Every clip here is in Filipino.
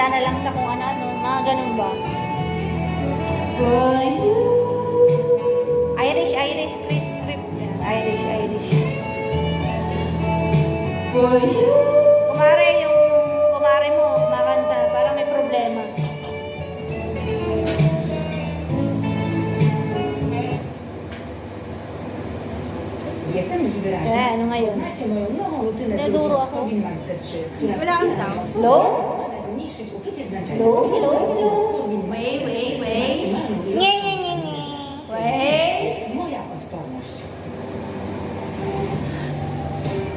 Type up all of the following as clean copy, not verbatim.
Bahala na lang sa kung ano-ano. Mga ganun ba? For you. Irish, creep. Yan, Irish. For you. Kumare mo, kumakanta. Parang may problema. Jestem już wyraźna. Ano ngayon? Poznacie moją nową rutynę z Naduro różnych ako. kombin majsterczy, która Wala kang sound. Low? pomaga zmniejszyć uczucie zmęczenia. Low? Wait. Nye. Jest moja odporność.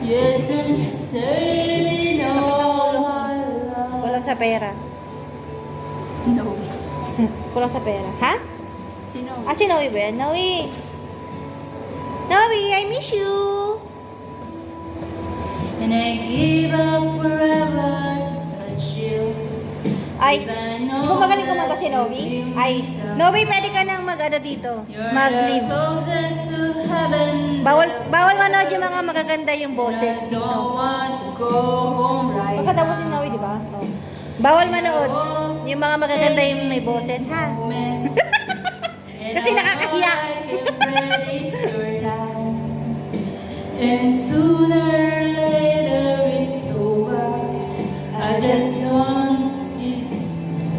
Yes, and say me no. Kulang sa pera. No. Kulang sa pera. Ha? Sino? Ah, si Noe ba yan? Noe, I miss you. And I give up forever to touch you. Ay, di ba magaling kumanta si Noe? Ay, Noe, pwede ka nang mag-ano dito. Mag-leave. Closest to heaven. Bawal manood yung mga magaganda yung boses I don't dito. want to go home right Pagkatapos si Noe, di ba? Oh. Bawal manood yung mga magaganda yung may boses, ha? Kasi nakakahiya. And sooner or later it's over. I just want you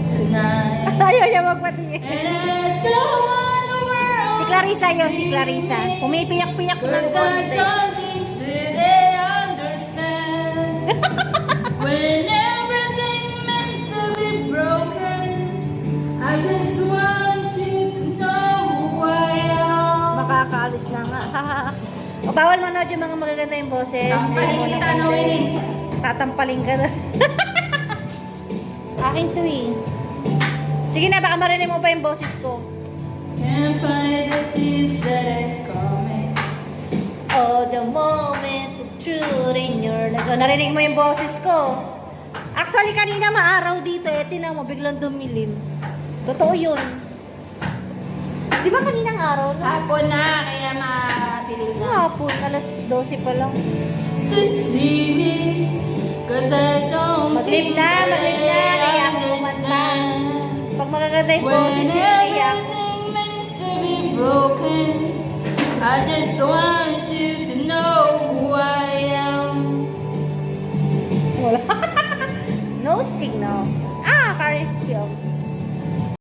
tonight. Ayaw niya magpatingin. And I don't want the world. Si Clarissa yun, si Clarissa. Pumipiyak-piyak ng Cause I konti. don't think that they understand. When everything meant to be broken, I just want you to know who I am. Makakaalis na nga. O, bawal manood yung mga magaganda yung boses. Tampaling kita, Noe. Tatampaling ka na. Akin to eh. Sige na, baka marinig mo pa yung boses ko. Can't find the tears that are coming. Oh, the moment of truth in your life. So, narinig mo yung boses ko. Actually, kanina maaraw dito. Eh, tinan mo, biglang dumilim. Totoo yun. Di ba kaninang araw na? Hapon na, kaya matilim na. Hapon, alas 12 pa lang. To see me, cause I don't Mag-live think na, that mag-live na. they Kaya ako kumanta. understand. Pag magaganda yung When boses, kaya ako. everything meant to be broken, I just want you to know who I am. Wala. No signal. Ah, Carrie Film.